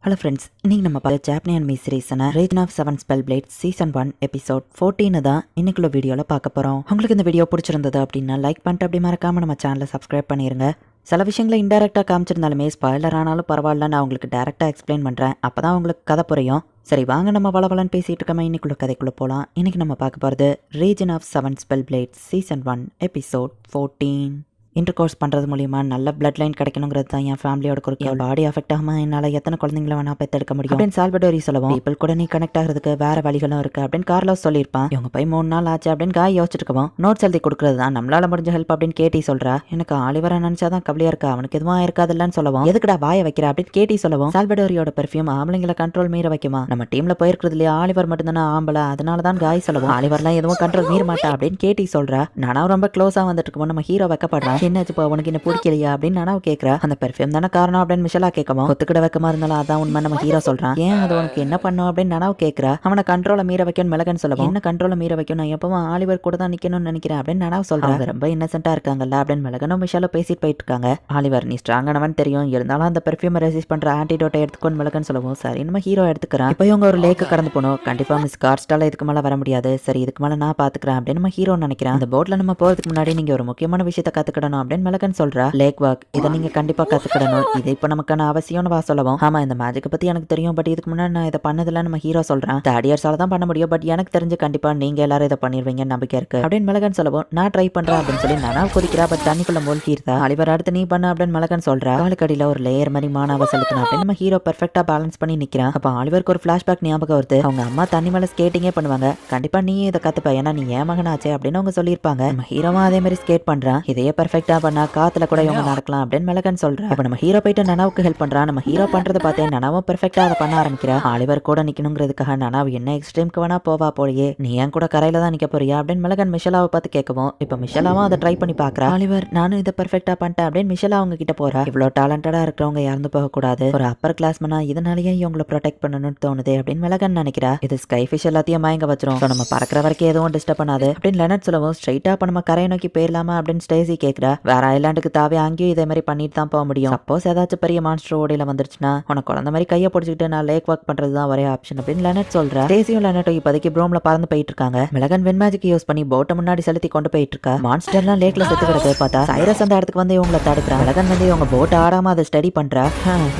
Hello friends, இன்னைக்கு நம்ம பார்த்த ஜாப்பனீஸ் அனிமி சீரிஸான reign of 7 spell blades season 1 episode 14 தான் இன்னைக்குள்ள வீடியோவில் பார்க்க போகிறோம். உங்களுக்கு இந்த வீடியோ பிடிச்சிருந்தது அப்படின்னா லைக் பண்ணிட்டு அப்படி மறக்காம நம்ம சேனலை சப்ஸ்கிரைப் பண்ணிருங்க. சில விஷயங்களை இன்டெரக்டாக காமிச்சிருந்தாலுமே ஸ்பாய்லர் ஆனாலும் பரவாயில்ல, நான் உங்களுக்கு டேரெக்டாக எக்ஸ்பிளைன் பண்ணுறேன். அப்போ தான் உங்களுக்கு கதை புரியும். சரி வாங்க, நம்ம வளவலன்னு பேசிகிட்டு இருக்கோம். இன்னைக்குள்ள கதைக்குள்ளே போகலாம். இன்றைக்கி நம்ம பார்க்க போகிறது reign of 7 spell blades season 1 episode 14. Intercourse பண்ணுறது மூலியமாக நல்ல பிளட் லைன் கிடைக்கணுங்கிறது தான் என் ஃபேமிலியோட குறிக்கோள். பாடி அஃபெக்ட் ஆகாமல் என்னால் எத்தனை குழந்தைங்கள வேணா பெற்றெடுக்க முடியும் அப்படின்னு சால்வடோரி சொல்லுவோம். பீப்பிள் கூட நீ கனெக்ட் ஆகிறதுக்கு வேற வழிகளும் இருக்கு அப்படின்னு கார்லோஸ் சொல்லியிருப்பான். இவங்க போய் 3 நாள் ஆச்சு அப்படின்னு காய் யோசிச்சுட்டு இருக்கோம். நோட்ஸ் எழுதி கொடுக்குறது தான் நம்மளால முடிஞ்ச ஹெல்ப் அப்படின்னு கேட்டி சொல்றா. எனக்கு ஆலிவரை நினைச்சாதான் கவலையா இருக்கா, அவனுக்கு எதுவும் இருக்காதுல்லன்னு சொல்லுவோம். எதுக்குடா வாய வைக்கிற அப்படின்னு கேட்டி சொல்லுவோம். சால்வடோரியோட பெர்ஃபியூம் ஆம்பளைங்களை கண்ட்ரோல் மீற வைக்குமா? நம்ம டீம்ல போயிருக்கிறது இல்லையா ஆலிவர் மட்டும் தானே ஆம்பளை, அதனால தான் காய் சொல்லுவோம். ஆலிவர்லாம் எதுவும் கண்ட்ரோல் மீற மாட்டா அப்படின்னு கேட்டி சொல்றா. நானும் ரொம்ப க்ளோஸா வந்துட்டு இருக்கோம். நம்ம ஹீரோ வைக்கப்படுறான். என்னாச்சு இப்போ உனக்கு என்ன பிடிக்கலையா அப்படின்னு நானும் கேட்கறா. அந்த பெர்ஃபியூம் தானே காரணம் அப்படின்னு மிஷலா கேட்கவும், கொத்துக்கிட வைக்கமா இருந்தாலும் அதான் உண்மை நம்ம ஹீரோ சொல்றான். ஏன் அது உனக்கு என்ன பண்ணும் அப்படின்னு நானும் கேட்கறா. அவனை கண்ட்ரோல மீற வைக்கணும் மிளகன் சொல்லுவோம். என்ன கண்ட்ரோல மீற வைக்கணும், நான் எப்பவும் ஆலிவர் கூட தான் நிக்கணும்னு நினைக்கிறேன் அப்படின்னு நானும் சொல்றாங்க. ரொம்ப இன்னசென்ட்டா இருக்காங்கல்ல அப்படின்னு மிளகனும் மிஷலும் பேசிட்டு போயிட்டு இருக்காங்க. ஆலிவர் நீ ஸ்ட்ராங்கானவன் தெரியும், இருந்தாலும் அந்த பெர்ஃபியூம் ரெசிஸ்ட் பண்ற ஆன்டிடோட்டை எடுத்துக்கோன்னு மிளகன் சொல்லுவோம். சரி நம்ம ஹீரோ எடுத்துக்கிறான். இப்போ இவங்க ஒரு லேக்கு கடந்து போனோம். கண்டிப்பா மிஸ் கார்ஸ்டால இதுக்கு மேல வர முடியாது. சரி இதுக்கு மேல நான் பாத்துக்கிறேன் அப்படின்னு நம்ம ஹீரோ நினைக்கிறேன். அந்த போட்ல நம்ம போறதுக்கு முன்னாடி நீங்க ஒரு முக்கியமான விஷயத்தை கத்துக்கிடணும் அப்படின்னு மிளகன் சொல்றா. லேக் வாக் இதை நீங்க கண்டிப்பா கத்துக்கிடணும், இது இப்ப நமக்கான அவசியம்னு வா சொல்லவும். ஆமா இந்த மேஜிக் பத்தி எனக்கு தெரியும், பட் இதுக்கு முன்னாடி நான் இதை பண்ணதில்ல நம்ம ஹீரோ சொல்றான். தேர்ட் இயர்ஸால தான் பண்ண முடியும், பட் எனக்கு தெரிஞ்சு கண்டிப்பா நீங்க எல்லாரும் இதை பண்ணிருவீங்கன்னு நம்பிக்கை இருக்கு அப்படின்னு மிளகன் சொல்லவும். நான் ட்ரை பண்றேன் அப்படின்னு சொல்லி நானா குதிக்கிறா. பட் தண்ணிக்குள்ள மூழ்கிருந்தா. ஆலிவர் அடுத்து நீ பண்ண அப்படின்னு மிளகன் சொல்றா. காலுக்கடியில ஒரு லேயர் மாதிரி மானாவை செலுத்தினா அப்படின்னு நம்ம ஹீரோ பெர்ஃபெக்ட்டா பேலன்ஸ் பண்ணி நிக்கிறான். அப்ப ஆலிவருக்கு ஒரு பிளாஷ்பேக் ஞாபகம் வருது. அவங்க அம்மா தண்ணி மேல ஸ்கேட்டிங்கே பண்ணுவாங்க. கண்டிப்பா நீ இதை கத்துப்ப, ஏன்னா நீ ஏன் மகனாச்சே அப்படின்னு அவங்க சொல்லியிருப்பாங்க. நம்ம ஹீரோவும் அதே மாதிரி ஸ்கேட் பண்றான். இதையே பெர்ஃபெக்ட்டா பண்ணா காத்துல கூட இவங்க நடக்கலாம் அப்படின்னு மிளகன் சொல்றா. அப்ப நம்ம ஹீரோ போயிட்டு நனாவுக்கு ஹெல்ப் பண்றான். நம்ம ஹீரோ பண்றதை பார்த்தே நனாவும் பெர்ஃபெக்ட்டா அதை பண்ண ஆரம்பிக்கிறா. ஆலிவர் கூட நிக்கணுங்கிறதுக்காக நனாவ் என்ன எக்ஸ்ட்ரீம்க்கு வேணா போவா போலயே, நீ ஏன் கூட கரையில தான் நிக்க போறியா அப்படின்னு மிளகன் மிஷலாவை பார்த்து கேட்கவும், இப்ப மிஷலாவும் அதை ட்ரை பண்ணி பாக்குறா. ஆலிவர் நானும் இதை பெர்ஃபெக்ட்டா பண்ணிட்டேன் அப்படின்னு மிஷலா அவங்க கிட்ட போறா. இவ்வளவு டேலண்டடா இருக்கிறவங்க இறந்து போக கூடாது, ஒரு அப்பர் கிளாஸ் மனா இதனாலேயே இவங்களை ப்ரொடெக்ட் பண்ணணும்னு தோணுது அப்படின்னு மிளகன் நினைக்கிறா. இது ஸ்கை ஃபிஷ் எல்லாத்தையும் மயங்க வச்சிரும், நம்ம பறக்கிற வரைக்கும் எதுவும் டிஸ்டர்ப் பண்ணாது அப்படின்னு லெனட் சொல்லவும், ஸ்ட்ரைட்டா அப்ப நம்ம கரையை நோக்கி போயிடலாமா அப்படின்னு ஸ்டேசி கேட்கிறா. வேற ஐலாண்டுக்கு தாவே அங்கேயும் இதே மாதிரி பண்ணிட்டு தான் போக முடியும். சப்போஸ் ஏதாச்சும் பெரிய மான்ஸ்டர் ஓடையில வந்துருச்சுன்னா உனக்கு குழந்தை மாதிரி கையை பிடிச்சிக்கிட்டு நான் லேக் வாக் பண்றது தான் ஒரே ஆப்ஷன் அப்படின்னு லெனட் சொல்றா. டேசியும் லெனட்டும் இப்போதைக்கு ப்ரோம்ல பறந்து போயிட்டு இருக்காங்க. மிளகன் வென் மேஜிக் யூஸ் பண்ணி போட்டை முன்னாடி செலுத்தி கொண்டு போயிட்டு இருக்கா. மான்ஸ்டர்லாம் லேக்ல செத்து கிடக்கு. பார்த்தா சைரஸ் அந்த இடத்துக்கு வந்து இவங்களை தடுக்கிறான். மிளகன் வந்து இவங்க போட் ஆடாம அதை ஸ்டடி பண்றா.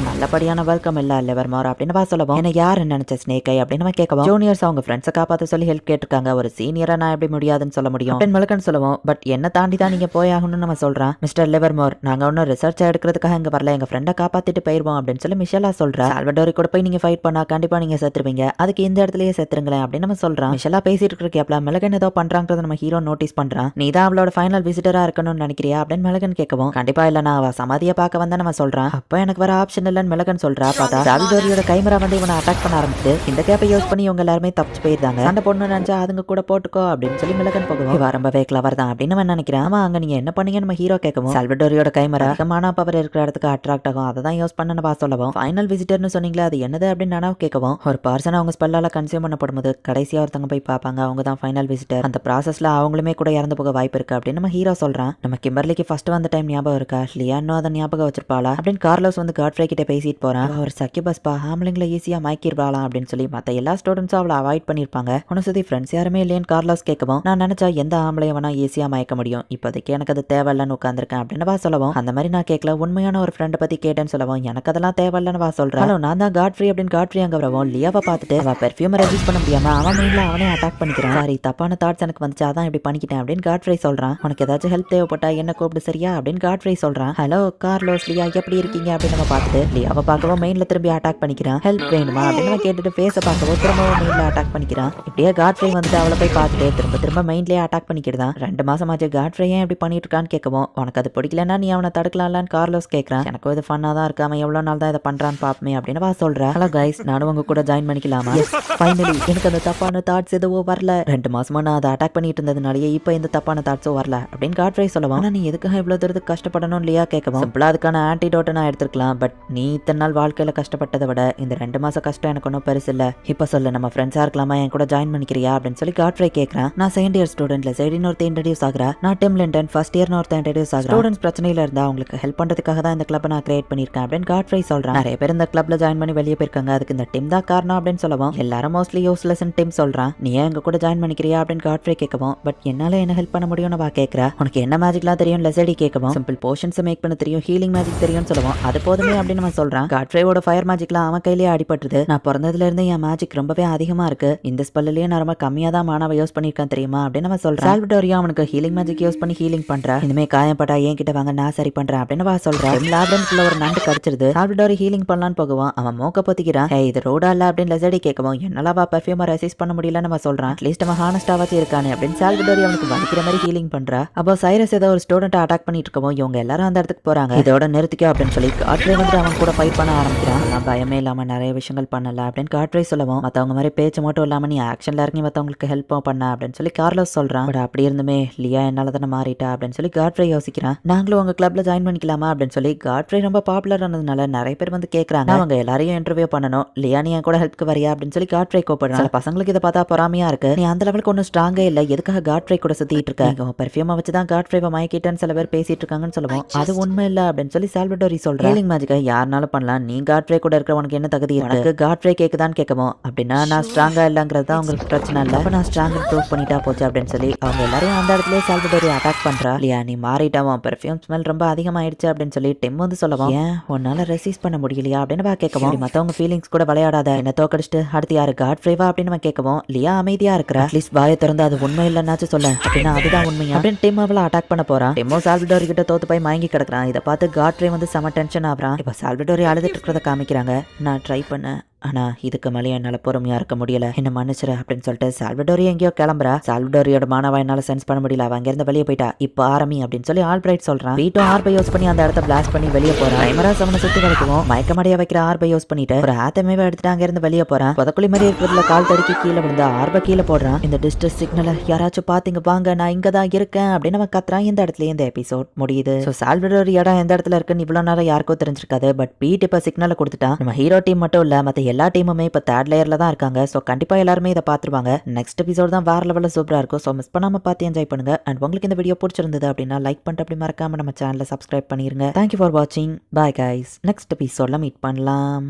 நல்லபடியான வெல்கம் இல்ல லிவர்மோர் அப்படின்னு வா சொல்லவும், என்ன யாரு நினைச்ச ஸ்னேக்கை அப்படின்னு கேட்கவும், ஜூனியர்ஸ் அவங்க ஃப்ரெண்ட்ஸை காப்பாற்ற சொல்லி ஹெல்ப் கேட்டிருக்காங்க, ஒரு சீனியரா நான் எப்படி முடியாதுன்னு சொல்ல முடியும் அப்படின்னு மிளகன் சொல்லவும், பட் என்ன தாண்டி தான் நீங்க போயாகணும்னு நம்ம சொல்றான். மிஸ்டர் லிவர்மோர் நாங்க ஒன்னும் ரிசர்ச் எடுக்கிறதுக்காக இங்க வரல, எங்க ஃப்ரெண்டை காப்பாத்திட்டு போயிருவோம் அப்படின்னு சொல்லி மிஷலா சொல்றா. சால்வடோரி கூட போய் நீங்க ஃபைட் பண்ணா கண்டிப்பா நீங்க செத்துருவீங்க, அதுக்கு இந்த இடத்துலயே செத்துருங்களேன் அப்படின்னு நம்ம சொல்றான். மிஷலா பேசிட்டு இருக்கிற கேப்ல மிளகன் ஏதோ பண்றாங்கிறத நம்ம ஹீரோ நோட்டீஸ் பண்றான். நீ தான் அவளோட ஃபைனல் விசிட்டரா இருக்கணும்னு நினைக்கிறியா அப்படின்னு மிளகன் கேட்கவும், கண்டிப்பா இல்ல நான் அவ சமாதியை பார்க்க வந்தா நம்ம சொல்றான். அப்ப எனக்கு வர ஆப்ஷன் இல்லன்னு மிளகன் சொல்றா. பார்த்தா சால்வடோரியோட கைமரா வந்து இவனை அட்டாக் பண்ண ஆரம்பிச்சு இந்த கேப்பை யூஸ் பண்ணி இவங்க எல்லாருமே தப்பிச்சு போயிருந்தாங்க. சண்டை போடணும்னு நினைச்சா அதுங்க கூட போட்டுக்கோ அப்படின்னு சொல்லி மிளகன் போகுவோம். இவ ரொம்பவே கிளவர் தான் அப்படின்னு நான் நினைக்கிறேன். ஆமா அங்க நீங்க என்ன பண்ணீங்க நம்ம ஹீரோ கேட்கவும், சால்வடோரியோட கைமரா அதிகமான பவர் இருக்கிற இடத்துக்கு அட்ராக்ட் ஆகும், அதை தான் யூஸ் பண்ண வா சொல்லவும். ஃபைனல் விசிட்டர்னு சொன்னீங்களா அது என்னது அப்படின்னு நானும் கேட்கவும், ஒரு பர்சன் அவங்க ஸ்பெல்லால கன்சியூம் பண்ணப்படும் போது கடைசியா ஒருத்தங்க போய் பார்ப்பாங்க, அவங்க தான் ஃபைனல் விசிட்டர், அந்த ப்ராசஸ்ல அவங்களுமே கூட இறந்து போக வாய்ப்பு இருக்கு அப்படின்னு நம்ம ஹீரோ சொல்றான். நம்ம கிம்பர்லிக்கு ஃபர்ஸ்ட் வந்த டைம் ஞாபகம் இருக்கா, லியானோ அதை ஞாபகம் வச்சிருப்பாளா அப்படின்னு கார்லோஸ் வந்து காட்ஃப்ரே கிட்ட பேசிட்டு போறான். அவர் சக்கிபஸ் பா ஆம்பளைங்களை ஈஸியா மயக்கிருவாளாம் அப்படின்னு சொல்லி மத்த எல்லா ஸ்டூடெண்ட்ஸும் அவளை அவாய்ட் பண்ணிருப்பாங்க. உன சுத்தி ஃப்ரெண்ட்ஸ் யாருமே இல்லையன்னு கார்லோஸ் கேட்கவும், நான் நினைச்சா எந்த ஆம்பளைய வேணா ஈஸியா மயக்க முடியும், இப்போதைக்கு எனக்கு அது தேவையில்லன்னு உட்காந்துருக்கேன் அப்படின்னு வா சொல்லவும், அந்த மாதிரி நான் கேட்கல, உண்மையான ஒரு ஃப்ரெண்டை பத்தி கேட்டேன்னு சொல்லவும், எனக்கு அதெல்லாம் தேவையில்லன்னு வா சொல்றேன். ஹலோ நான் தான் காட்ஃப்ரே அப்படின்னு காட்ஃப்ரே அங்க வரவும், லியாவை பார்த்துட்டு அவ பெர்ஃபியூமை ரெஜிஸ்ட் பண்ண முடியாம அவன் மெயின்ல அவனே அட்டாக் பண்ணிக்கிறான். சாரி தப்பான தாட்ஸ் எனக்கு வந்துச்சு, அதான் இப்படி பண்ணிக்கிட்டேன் அப்படின்னு காட்ஃப்ரே சொல்றான். உனக்கு ஏதாச்சும் ஹெல்ப் தேவைப்பட்டா என்ன கூப்பிடு சரியா அப்படின்னு காட்ஃப்ரே சொல்றான். ஹலோ கார்லோஸ் லியா எப்படி இருக்கீங்க அப்படின்னு நம்ம பார்த்துட்டு லியாவை பார்க்கவும் மெயின்ல திரும்பி அட்டாக் பண்ணிக்கிறான். ஹெல்ப் வேணுமா அப்படின்னு கேட்டுட்டு ஃபேஸை பார்க்கவும் திரும்பவும் மெயின்ல அட்டாக் பண்ணிக்கிறான். இப்படியே காட்ஃப்ரே வந்துட்டு அவளை போய் பார்த்துட்டு திரும்ப மெயின்லயே அட்டாக் பண்ணிக்கிறான். 2 மாசமாச்சு காட்ஃப்ரே ஏன் இப்படி பண்ணிட்டு இருக்கான்னு கேட்கவும், உனக்கு அது பிடிக்கலன்னா நீ அவனை தடுக்கலாம்லான்னு கார்லோஸ் கேட்கறான். எனக்கு இது ஃபன்னா தான் இருக்காம எவ்வளவு நாள் தான் இதை பண்றான்னு பாப்பமே அப்படின்னு வா சொல்றேன். ஹலோ கைஸ் நானும் உங்க கூட ஜாயின் பண்ணிக்கலாமா? ஃபைனலி எனக்கு அந்த தப்பான தாட்ஸ் எதுவோ வரல, 2 மாசமா நான் அதை அட்டாக் பண்ணிட்டு இருந்ததுனாலயே இப்ப இந்த தப்பான தாட்ஸோ வரல அப்படின்னு காட்ஃப்ரே சொல்லுவான். நீ எதுக்காக இவ்வளவு தூரத்துக்கு கஷ்டப்படணும் இல்லையா கேட்கவும், சிம்பிளா அதுக்கான ஆன்டிடோட்டை நான் எடுத்துக்கலாம், பட் நீ இத்தனை நாள் வாழ்க்கையில கஷ்டப்பட்டதை விட இந்த 2 மாச கஷ்டம் எனக்கு ஒன்றும் பெருசு இல்ல, இப்ப சொல்லு நம்ம ஃப்ரெண்ட்ஸா இருக்கலாமா, என் கூட ஜாயின் பண்ணிக்கிறியா அப்படின்னு சொல்லி காட்ஃப்ரே கேட்கறான். நான் செகண்ட் இயர் ஸ்டூடெண்ட்ல சைடின்னு ஒருத்தர் இன்ட்ரடியூஸ் ஆகுறா. நான் டிம் லிண்டன் ஃபர்ஸ்ட் இயர்னு ஒருத்தன் இன்ட்ரடியூஸ் ஆகுறான். ஸ்டூடெண்ட்ஸ் பிரச்சனையில இருந்தா அவங்களுக்கு ஹெல்ப் பண்றதுக்காக தான் இந்த கிளப் நான் கிரியேட் பண்ணிருக்கேன் அப்படின்னு காட்ஃப்ரை சொல்றான். நிறைய பேர் இந்த கிளப்ல ஜாயின் பண்ணி வெளியே போயிருக்காங்க, அதுக்கு இந்த டிம் தான் காரணம் அப்படின்னு சொல்லவும் எல்லாரும் மோஸ்ட்லி யூஸ்லெஸ் டிம் சொல்றான். நீ ஏன் எங்க கூட ஜாயின் பண்ணிக்கிறியா அப்படின்னு காட்ஃப்ரை கேட்கவும், பட் என்னால என்ன ஹெல்ப் பண்ண முடியும்னு வா கேட்கறா. உனக்கு என்ன மேஜிக்லாம் தெரியும் லெசடி கேட்கவும், சிம்பிள் போஷன்ஸ் மேக் பண்ண தெரியும், ஹீலிங் மேஜிக் தெரியும்னு சொல்லுவோம். அது போதுமே அப்படின்னு அவன் சொல்றான். காட்ஃப்ரையோட ஃபயர் மேஜிக்லாம் அவன் கையிலேயே அடிபட்டுது. நான் பிறந்ததுல இருந்து என் மேஜிக் ரொம்பவே அதிகமா இருக்கு, இந்த ஸ்பெல்லையே நான் ரொம்ப கம்மியா தான் மானாவை யூஸ் பண்ணிருக்கேன் தெரியுமா அப்படின்னு அவன் சொல்றான். சால்வடோரியோ அவனுக்கு ஹீலிங் மேஜிக் யூஸ் பண்ணி ஹீலிங் பண்றா. இனிமே காயப்பட்டா ஏன் கிட்ட வாங்க, நான் சரி பண்றேன் அப்படின்னு வா சொல்றான். லேப்ரன்ஸ்ல ஒரு நண்டு கடிச்சிருது. சால்வடோரி ஹீலிங் பண்ணலான்னு போகுவான். அவன் மூக்க பொத்திக்கிறான். ஹே இது ரோடா இல்ல அப்படின்னு லெசடி கேட்கவும், என்னால வா பெர்ஃபியூமை ரெசிஸ்ட் பண்ண முடியலன்னு அவன் சொல்றான். அட்லீஸ்ட் அவன் ஹானஸ்டாவாச்சு இருக்கானே அப்படின்னு சால்வடோரி அவனுக்கு வலிக்கிற மாதிரி ஹீலிங் பண்றா. அப்போ சைரஸ் ஏதோ ஒரு ஸ்டூடெண்ட் அட்டாக் பண்ணிட்டு இருக்கவும் இவங்க எல்லாரும் அந்த இடத்துக்கு போறாங்க. இதோட நிறுத்திக்கோ அப்படின்னு சொல்லி காட்ஃப்ரை வந்து அவன் கூட ஃபைட் பண்ண ஆரம்பிக்கிறான். நான் பயமே இல்லாம நிறைய விஷயங்கள் பண்ணல அப்படின்னு காட்ஃப்ரை சொல்லவும், மத்தவங்க மாதிரி பேச்சு மட்டும் இல்லாம நீ ஆக்ஷன்ல இறங்கி மத்தவங்களுக்கு ஹெல்ப்பும் பண்ண அப்படின்னு சொல்லி கார்லோஸ் சொல்றான். பட் அப்படி இருந்துமே லியா என்னால தானே மாறிட்டா அப்படின்னு சொல்லி காட்ஃப்ரை யோசிக்கிறான். நாங்களும் உங்க கிளப்ல ஜாயின் பண்ணிக்கலாமா அப்படின்னு சொல்லி காட்ஃப்ரை ரொம்ப பாப்புலர் ஆனதுனால நிறைய பேர் வந்து கேட்கறாங்க. அவங்க எல்லாரையும் இன்டர்வியூ பண்ணணும், லியா நீ என் கூட ஹெல்ப்க்கு வரியா அப்படின்னு சொல்லி காட்ஃப்ரை கூப்பிடுறான். சில பசங்களுக்கு இதை பார்த்தா பொறாமையா இருக்கு. நீ அந்த லெவலுக்கு ஒன்னும் ஸ்ட்ராங்கே இல்ல, எதுக்காக காட்ஃப்ரை கூட சுத்திட்டு இருக்க, பெர்ஃபியூமை வச்சுதான் காட்ஃப்ரைவை மயக்கிட்டேன்னு சில பேர் பேசிட்டு இருக்காங்கன்னு சொல்லுவோம். அது உண்மை இல்ல அப்படின்னு சொல்லி சால்வடோரி சொல்றான். ஹீலிங் மேஜிக்கை யாருனாலும் பண்ணலாம், நீ காட்ஃப்ரை கூட இருக்கிற உனக்கு என்ன தகுதி இருக்கு, காட்ஃப்ரை கேக்குதான்னு கேட்கவும், அப்படின்னா நான் ஸ்ட்ராங்கா இல்லங்கிறது தான் உங்களுக்கு பிரச்சனை இல்ல, அப்ப நான் ஸ்ட்ராங் ப்ரூவ் பண்ணிட்டா போச்சு அப்படின்னு சொல்லி அவங்க எல்லாரையும் அந்த இடத்துல சால்வடோரி அட்டாக் பண்றா. லியா நீ மாறிட்டாவும் பெர்ஃபியூம் ஸ்மெல் ரொம்ப அதிகமாயிடுச்சு அப்படின்னு சொல்லி டிம் வந்து சொல்லவும், ஏன் உன்னால ரெசிஸ்ட் பண்ண முடியலையா அப்படின்னு வா கேட்கவும், மத்தவங்க ஃபீலிங்ஸ் கூட விளையாடாத, என்ன தோக்கடிச்சிட்டு அடுத்து யாரு காட்ஃப்ரைவா அப்படின்னு அவன் கேட்கவும் லியா அமைதியா இருக்கிறா. அட்லீஸ்ட் வாயை திறந்து அது உண்மை இல்லைன்னாச்சும் சொல்ல, அப்படின்னா அதுதான் உண்மையா அப்படின்னு டிம் அவளை அட்டாக் பண்ண போறான். டிம்மோ சால்வடோரி கிட்ட தோத்து போய் மயங்கி கிடக்குறான். இதை பார்த்து காட்ஃப்ரை வந்து செம டென்ஷன் ஆகுறான். இப்ப சால்வடோரி அழுதுட்டு இருக்கிறத காமிக்கிறாங்க. நான் ட்ரை பண்ணேன், ஆனா இதுக்கு மேலே என்னால பொறுமையா இருக்க முடியல, என்ன மன்னிச்சிரு அப்படின்னு சொல்லிட்டு சால்வடோரி எங்கேயோ கிளம்புறா. சால்வடோரியோட மானவா என்னால சென்ஸ் பண்ண முடியல, அவன் அங்கிருந்து வெளியே போயிட்டா, இப்போ ஆரம்பி அப்படின்னு சொல்லி ஆல்பிரைட் சொல்றான். வீட்டும் ஆர்பை யூஸ் பண்ணி அந்த இடத்த பிளாஸ்ட் பண்ணி வெளியே போறான். டைமராஸ் அவனை சுத்தி வளைக்கவும் மயக்கமடைய வைக்கிற ஆர்பை யூஸ் பண்ணிட்டு ஒரு ஆத்தமேவை எடுத்துட்டு அங்க இருந்து வெளியே போறான். புதக்குழி மாதிரி இருக்கிறதுல கால் தடுக்கி கீழே விழுந்து ஆர்பை கீழே போடுறான். இந்த டிஸ்ட்ரஸ் சிக்னலை யாராச்சும் பாத்தீங்க வாங்க, நான் இங்க தான் இருக்கேன் அப்படின்னு அவன் கத்துறான். இந்த இடத்துல இந்த எபிசோட் முடியுது. ஸோ சால்வடோரி இடம் எந்த இடத்துல இருக்குன்னு இவ்வளவு நேரம் யாருக்கும் தெரிஞ்சிருக்காது. பட் பீட் இப்ப சிக்னலை கொடுத்துட்டான். நம்ம ஹீரோ டீம் மட்டும் இல்ல, மத்த எல்லா டீமுமே இப்ப தேர்ட் லேயர்ல தான் இருக்காங்க. ஸோ கண்டிப்பா எல்லாருமே இதை பார்த்துருவாங்க. நெக்ஸ்ட் எபிசோட் தான் வேற லெவலில் சூப்பரா இருக்கும். ஸோ மிஸ் பண்ணாம பார்த்து என்ஜாய் பண்ணுங்க. அண்ட் உங்களுக்கு இந்த வீடியோ பிடிச்சிருந்தது அப்படின்னா லைக் பண்ணிட்டு அப்படி மறக்காம நம்ம சேனலை சப்ஸ்கிரைப் பண்ணிருங்க. தேங்க்யூ ஃபார் வாட்சிங். Bye guys. நெக்ஸ்ட் எபிசோட்ல மீட் பண்ணலாம்.